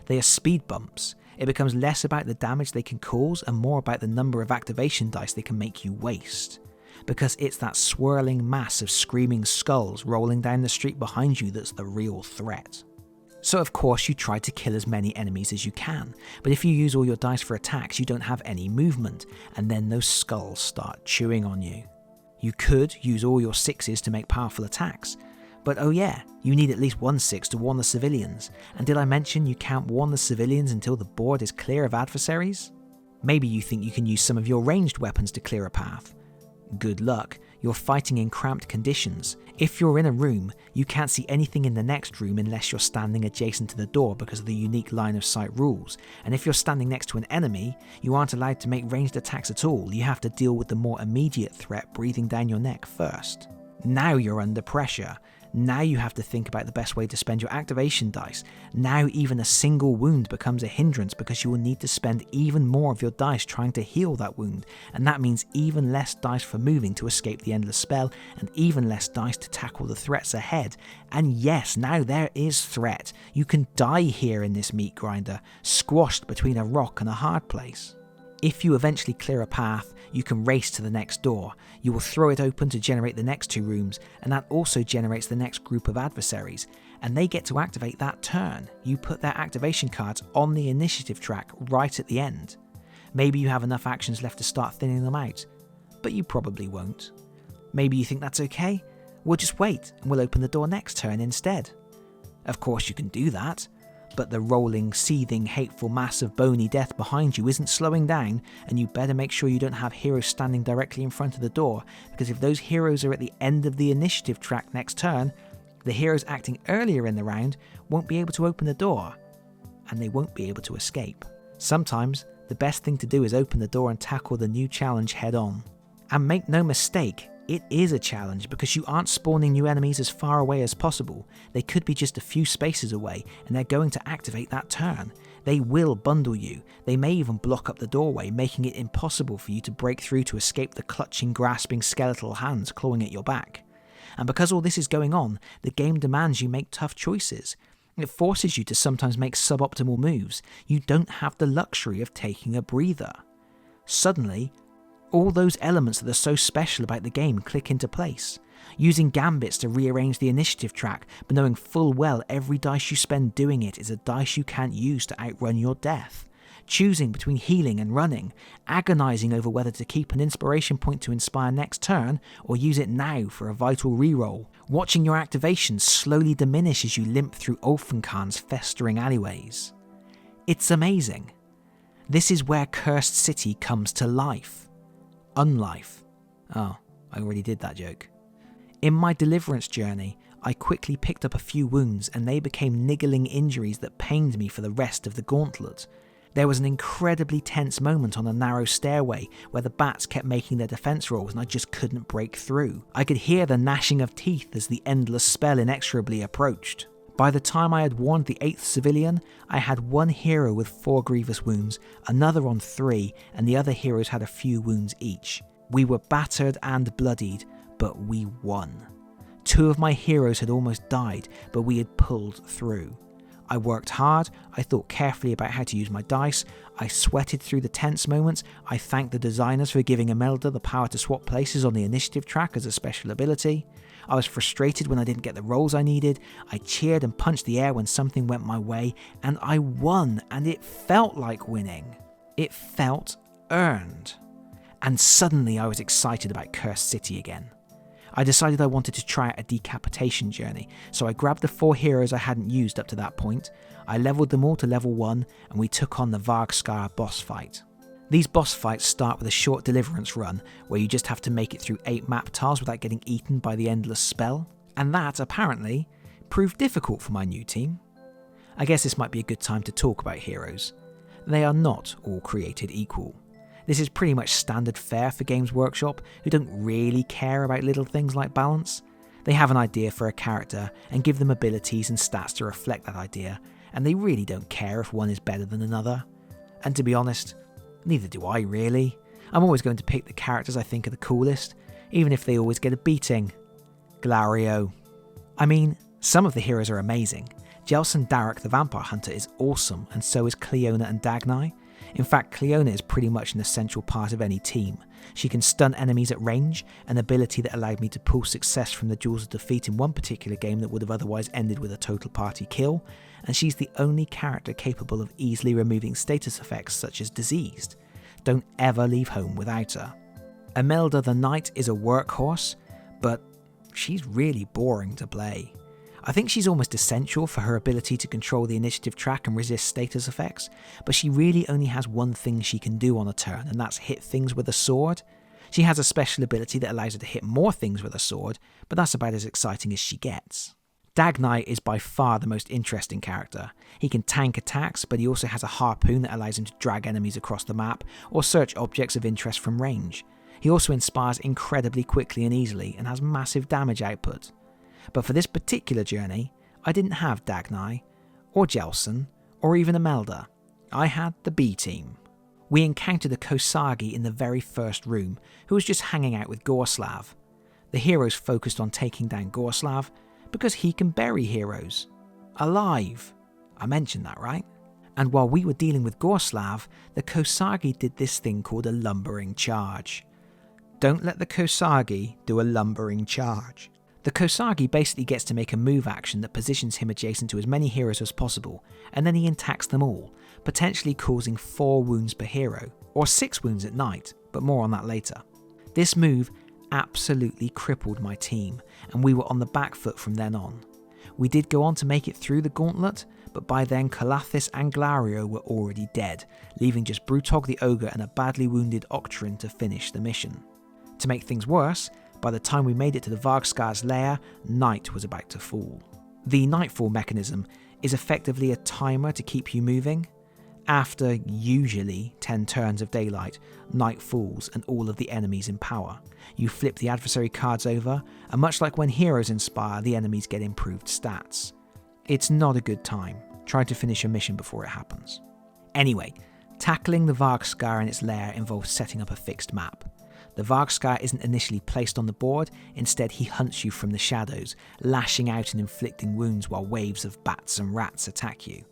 They are speed bumps. It becomes less about the damage they can cause and more about the number of activation dice they can make you waste. Because it's that swirling mass of screaming skulls rolling down the street behind you that's the real threat. So of course you try to kill as many enemies as you can, but if you use all your dice for attacks you don't have any movement, and then those skulls start chewing on you. You could use all your 6s to make powerful attacks, but oh yeah, you need at least 1 6 to warn the civilians, and did I mention you can't warn the civilians until the board is clear of adversaries? Maybe you think you can use some of your ranged weapons to clear a path. Good luck, you're fighting in cramped conditions. If you're in a room, you can't see anything in the next room unless you're standing adjacent to the door because of the unique line of sight rules, and if you're standing next to an enemy, you aren't allowed to make ranged attacks at all. You have to deal with the more immediate threat breathing down your neck first. Now you're under pressure. Now you have to think about the best way to spend your activation dice. Now even a single wound becomes a hindrance because you will need to spend even more of your dice trying to heal that wound, and that means even less dice for moving to escape the endless spell, and even less dice to tackle the threats ahead. And yes, now there is threat. You can die here in this meat grinder, squashed between a rock and a hard place. If you eventually clear a path, you can race to the next door. You will throw it open to generate the next 2 rooms, and that also generates the next group of adversaries, and they get to activate that turn. You put their activation cards on the initiative track right at the end. Maybe you have enough actions left to start thinning them out, but you probably won't. Maybe you think that's okay? We'll just wait and we'll open the door next turn instead. Of course you can do that, but the rolling, seething, hateful mass of bony death behind you isn't slowing down, and you better make sure you don't have heroes standing directly in front of the door, because if those heroes are at the end of the initiative track next turn, the heroes acting earlier in the round won't be able to open the door, and they won't be able to escape. Sometimes, the best thing to do is open the door and tackle the new challenge head on. And make no mistake, it is a challenge because you aren't spawning new enemies as far away as possible. They could be just a few spaces away and they're going to activate that turn. They will bundle you. They may even block up the doorway, making it impossible for you to break through to escape the clutching, grasping skeletal hands clawing at your back. And because all this is going on, the game demands you make tough choices. It forces you to sometimes make suboptimal moves. You don't have the luxury of taking a breather. Suddenly, all those elements that are so special about the game click into place. Using gambits to rearrange the initiative track, but knowing full well every dice you spend doing it is a dice you can't use to outrun your death. Choosing between healing and running, agonising over whether to keep an inspiration point to inspire next turn, or use it now for a vital reroll. Watching your activations slowly diminish as you limp through Ulfenkarn's festering alleyways. It's amazing. This is where Cursed City comes to life. Unlife. Oh, I already did that joke. In my Deliverance Journey, I quickly picked up a few wounds and they became niggling injuries that pained me for the rest of the gauntlet. There was an incredibly tense moment on a narrow stairway where the bats kept making their defense rolls and I just couldn't break through. I could hear the gnashing of teeth as the endless spell inexorably approached. By the time I had warned the 8th civilian, I had one hero with 4 grievous wounds, another on 3, and the other heroes had a few wounds each. We were battered and bloodied, but we won. 2 of my heroes had almost died, but we had pulled through. I worked hard, I thought carefully about how to use my dice, I sweated through the tense moments, I thanked the designers for giving Imelda the power to swap places on the initiative track as a special ability. I was frustrated when I didn't get the rolls I needed, I cheered and punched the air when something went my way, and I won, and it felt like winning. It felt earned. And suddenly I was excited about Cursed City again. I decided I wanted to try out a decapitation journey, so I grabbed the 4 heroes I hadn't used up to that point, I leveled them all to level 1, and we took on the Vargskar boss fight. These boss fights start with a short deliverance run, where you just have to make it through 8 map tiles without getting eaten by the endless spell, and that, apparently, proved difficult for my new team. I guess this might be a good time to talk about heroes. They are not all created equal. This is pretty much standard fare for Games Workshop, who don't really care about little things like balance. They have an idea for a character and give them abilities and stats to reflect that idea, and they really don't care if one is better than another. And to be honest, neither do I really. I'm always going to pick the characters I think are the coolest, even if they always get a beating. Glario. I mean, some of the heroes are amazing. Jelson Darek the Vampire Hunter is awesome, and so is Cleona and Dagnai. In fact, Cleona is pretty much an essential part of any team. She can stun enemies at range, an ability that allowed me to pull success from the Jewels of Defeat in one particular game that would have otherwise ended with a total party kill, and she's the only character capable of easily removing status effects such as Diseased. Don't ever leave home without her. Imelda the Knight is a workhorse, but she's really boring to play. I think she's almost essential for her ability to control the initiative track and resist status effects, but she really only has one thing she can do on a turn, and that's hit things with a sword. She has a special ability that allows her to hit more things with a sword, but that's about as exciting as she gets. Dagnai is by far the most interesting character. He can tank attacks, but he also has a harpoon that allows him to drag enemies across the map or search objects of interest from range. He also inspires incredibly quickly and easily and has massive damage output. But for this particular journey, I didn't have Dagnai, or Jelson, or even Imelda. I had the B team. We encountered a Kosagi in the very first room, who was just hanging out with Gorslav. The heroes focused on taking down Gorslav, because he can bury heroes. Alive. I mentioned that, right? And while we were dealing with Gorslav, the Kosagi did this thing called a lumbering charge. Don't let the Kosagi do a lumbering charge. The Kosagi basically gets to make a move action that positions him adjacent to as many heroes as possible, and then he attacks them all, potentially causing 4 wounds per hero, or 6 wounds at night, but more on that later. This move absolutely crippled my team, and we were on the back foot from then on. We did go on to make it through the gauntlet, but by then Calathis and Glario were already dead, leaving just Brutog the Ogre and a badly wounded Octrin to finish the mission. To make things worse, by the time we made it to the Vargskar's lair, night was about to fall. The Nightfall mechanism is effectively a timer to keep you moving. After usually 10 turns of daylight, night falls and all of the enemies in power. You flip the adversary cards over, and much like when heroes inspire, the enemies get improved stats. It's not a good time. Try to finish your mission before it happens. Anyway, tackling the Vargskar in its lair involves setting up a fixed map. The Vargskar isn't initially placed on the board, instead he hunts you from the shadows, lashing out and inflicting wounds while waves of bats and rats attack you.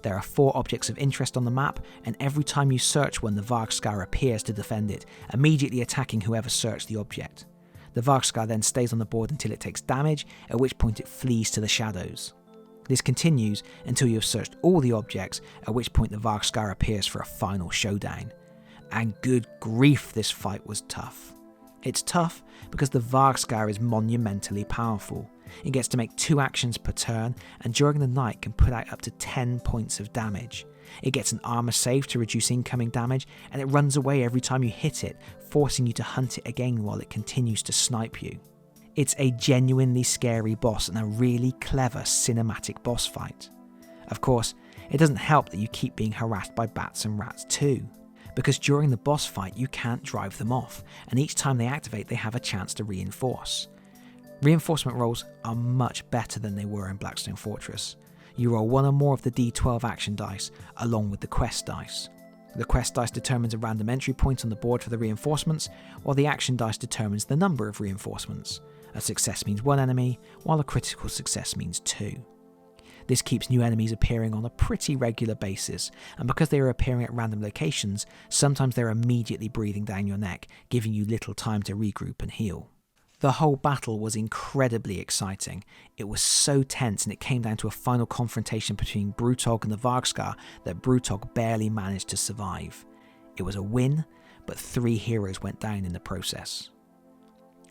There are 4 objects of interest on the map, and every time you search one, the Vargskar appears to defend it, immediately attacking whoever searched the object. The Vargskar then stays on the board until it takes damage, at which point it flees to the shadows. This continues until you have searched all the objects, at which point the Vargskar appears for a final showdown. And good grief, this fight was tough. It's tough because the Vargskar is monumentally powerful. It gets to make 2 actions per turn, and during the night can put out up to 10 points of damage. It gets an armor save to reduce incoming damage, and it runs away every time you hit it, forcing you to hunt it again while it continues to snipe you. It's a genuinely scary boss and a really clever cinematic boss fight. Of course, it doesn't help that you keep being harassed by bats and rats too, because during the boss fight you can't drive them off, and each time they activate they have a chance to reinforce. Reinforcement rolls are much better than they were in Blackstone Fortress. You roll one or more of the D12 action dice along with the quest dice. The quest dice determines a random entry point on the board for the reinforcements, while the action dice determines the number of reinforcements. A success means one enemy, while a critical success means two. This keeps new enemies appearing on a pretty regular basis, and because they are appearing at random locations, sometimes they're immediately breathing down your neck, giving you little time to regroup and heal. The whole battle was incredibly exciting. It was so tense, and it came down to a final confrontation between Brutog and the Vargskar that Brutog barely managed to survive. It was a win, but 3 heroes went down in the process.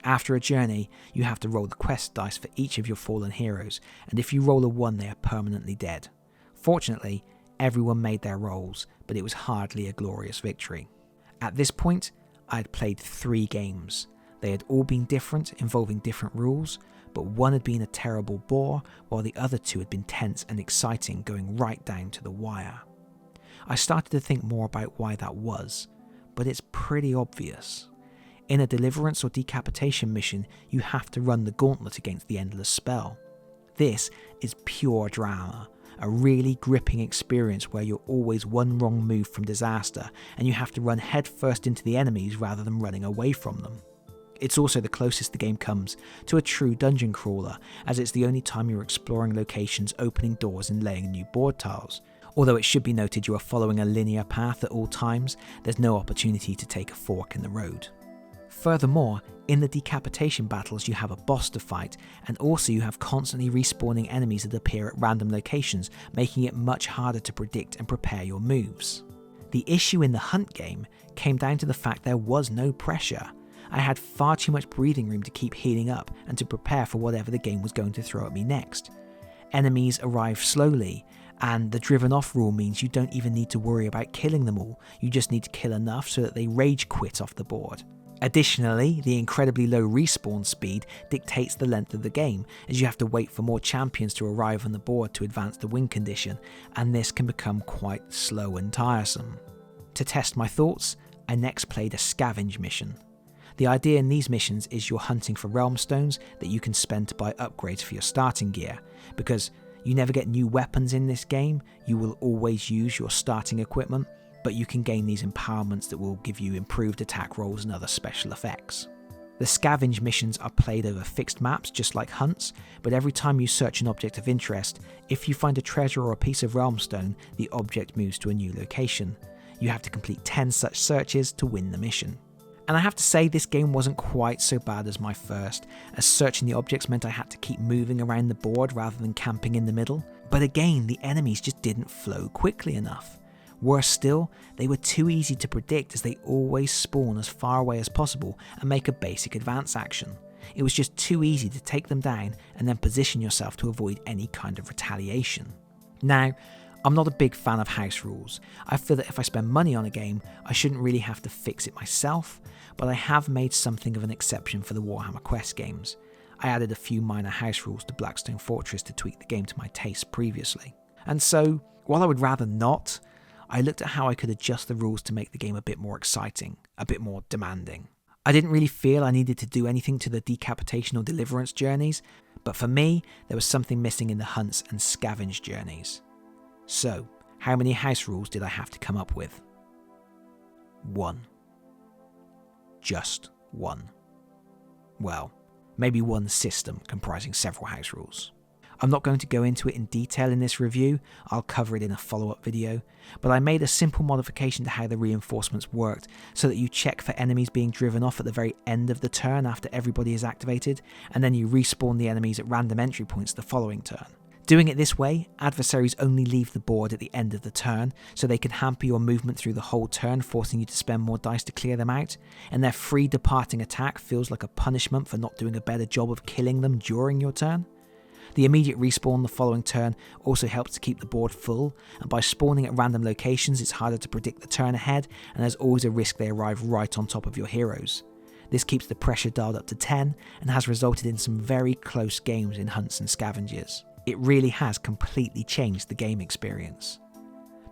After a journey, you have to roll the quest dice for each of your fallen heroes, and if you roll a 1, they are permanently dead. Fortunately, everyone made their rolls, but it was hardly a glorious victory. At this point, I had played 3 games. They had all been different, involving different rules, but one had been a terrible bore, while the other 2 had been tense and exciting, going right down to the wire. I started to think more about why that was, but it's pretty obvious. In a Deliverance or Decapitation mission, you have to run the gauntlet against the endless spell. This is pure drama, a really gripping experience where you're always one wrong move from disaster, and you have to run headfirst into the enemies rather than running away from them. It's also the closest the game comes to a true dungeon crawler, as it's the only time you're exploring locations, opening doors and laying new board tiles. Although it should be noted you are following a linear path at all times, there's no opportunity to take a fork in the road. Furthermore, in the decapitation battles you have a boss to fight, and also you have constantly respawning enemies that appear at random locations, making it much harder to predict and prepare your moves. The issue in the hunt game came down to the fact there was no pressure. I had far too much breathing room to keep healing up and to prepare for whatever the game was going to throw at me next. Enemies arrive slowly, and the driven off rule means you don't even need to worry about killing them all, you just need to kill enough so that they rage quit off the board. Additionally, the incredibly low respawn speed dictates the length of the game, as you have to wait for more champions to arrive on the board to advance the win condition, and this can become quite slow and tiresome. To test my thoughts, I next played a Scavenge Mission. The idea in these missions is you're hunting for realm stones that you can spend to buy upgrades for your starting gear, because you never get new weapons in this game, you will always use your starting equipment, but you can gain these empowerments that will give you improved attack rolls and other special effects. The Scavenge missions are played over fixed maps just like hunts, but every time you search an object of interest, if you find a treasure or a piece of realm stone, the object moves to a new location. You have to complete 10 such searches to win the mission. And I have to say this game wasn't quite so bad as my first, as searching the objects meant I had to keep moving around the board rather than camping in the middle. But again, the enemies just didn't flow quickly enough. Worse still, they were too easy to predict, as they always spawn as far away as possible and make a basic advance action. It was just too easy to take them down and then position yourself to avoid any kind of retaliation. Now, I'm not a big fan of house rules. I feel that if I spend money on a game, I shouldn't really have to fix it myself, but I have made something of an exception for the Warhammer Quest games. I added a few minor house rules to Blackstone Fortress to tweak the game to my taste previously. And so, while I would rather not, I looked at how I could adjust the rules to make the game a bit more exciting, a bit more demanding. I didn't really feel I needed to do anything to the decapitation or deliverance journeys, but for me, there was something missing in the hunts and scavenge journeys. So, how many house rules did I have to come up with? 1. Just 1. Well, maybe one system comprising several house rules. I'm not going to go into it in detail in this review, I'll cover it in a follow-up video, but I made a simple modification to how the reinforcements worked so that you check for enemies being driven off at the very end of the turn after everybody is activated, and then you respawn the enemies at random entry points the following turn. Doing it this way, adversaries only leave the board at the end of the turn, so they can hamper your movement through the whole turn, forcing you to spend more dice to clear them out, and their free departing attack feels like a punishment for not doing a better job of killing them during your turn. The immediate respawn the following turn also helps to keep the board full, and by spawning at random locations it's harder to predict the turn ahead, and there's always a risk they arrive right on top of your heroes. This keeps the pressure dialed up to 10, and has resulted in some very close games in hunts and scavengers. It really has completely changed the game experience.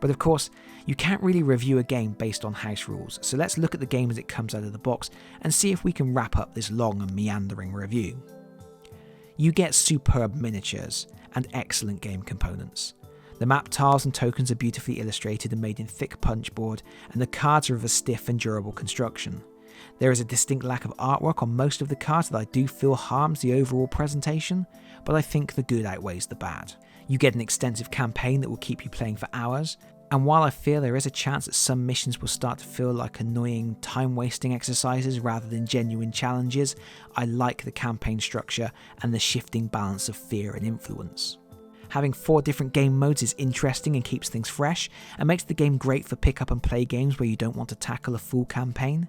But of course, you can't really review a game based on house rules, so let's look at the game as it comes out of the box and see if we can wrap up this long and meandering review. You get superb miniatures and excellent game components. The map tiles and tokens are beautifully illustrated and made in thick punchboard, and the cards are of a stiff and durable construction. There is a distinct lack of artwork on most of the cards that I do feel harms the overall presentation, but I think the good outweighs the bad. You get an extensive campaign that will keep you playing for hours, and while I feel there is a chance that some missions will start to feel like annoying time-wasting exercises rather than genuine challenges, I like the campaign structure and the shifting balance of fear and influence. Having 4 different game modes is interesting and keeps things fresh, and makes the game great for pick up and play games where you don't want to tackle a full campaign.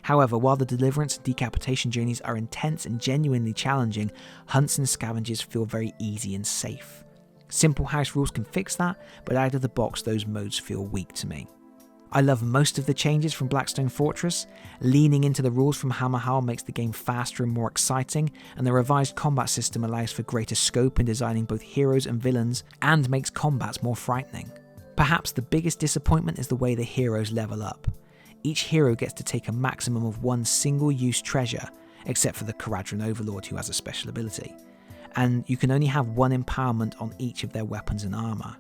However, while the Deliverance and Decapitation journeys are intense and genuinely challenging, hunts and scavenges feel very easy and safe. Simple house rules can fix that, but out of the box those modes feel weak to me. I love most of the changes from Blackstone Fortress. Leaning into the rules from Hammerhal makes the game faster and more exciting, and the revised combat system allows for greater scope in designing both heroes and villains, and makes combats more frightening. Perhaps the biggest disappointment is the way the heroes level up. Each hero gets to take a maximum of 1 single-use treasure, except for the Caradhran Overlord who has a special ability, and you can only have 1 empowerment on each of their weapons and armour.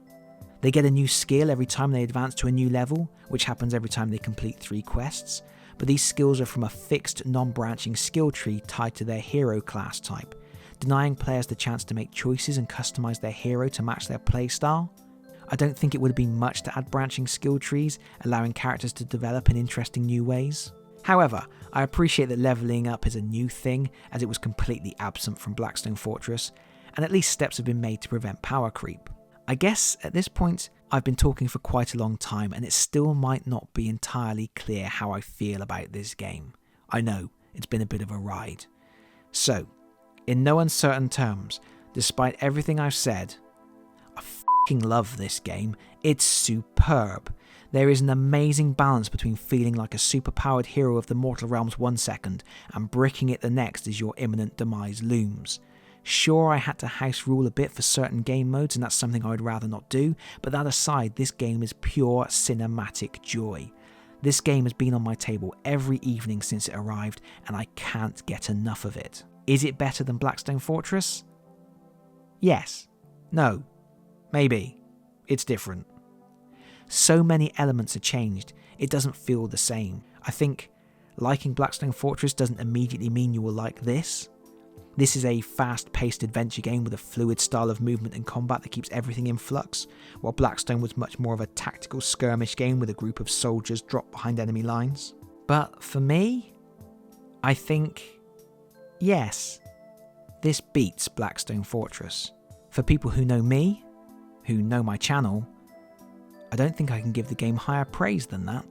They get a new skill every time they advance to a new level, which happens every time they complete 3 quests, but these skills are from a fixed, non-branching skill tree tied to their hero class type, denying players the chance to make choices and customise their hero to match their playstyle. I don't think it would have been much to add branching skill trees, allowing characters to develop in interesting new ways. However, I appreciate that levelling up is a new thing, as it was completely absent from Blackstone Fortress, and at least steps have been made to prevent power creep. I guess at this point, I've been talking for quite a long time, and it still might not be entirely clear how I feel about this game. I know, it's been a bit of a ride. So, in no uncertain terms, despite everything I've said, I f***ing love this game. It's superb. There is an amazing balance between feeling like a superpowered hero of the mortal realms 1 second and bricking it the next as your imminent demise looms. Sure, I had to house rule a bit for certain game modes, and that's something I would rather not do, but that aside, this game is pure cinematic joy. This game has been on my table every evening since it arrived, and I can't get enough of it. Is it better than Blackstone Fortress? Yes. No. Maybe. It's different. So many elements are changed, it doesn't feel the same. I think liking Blackstone Fortress doesn't immediately mean you will like this. This is a fast-paced adventure game with a fluid style of movement and combat that keeps everything in flux, while Blackstone was much more of a tactical skirmish game with a group of soldiers dropped behind enemy lines. But for me, I think, yes, this beats Blackstone Fortress. For people who know me, who know my channel, I don't think I can give the game higher praise than that.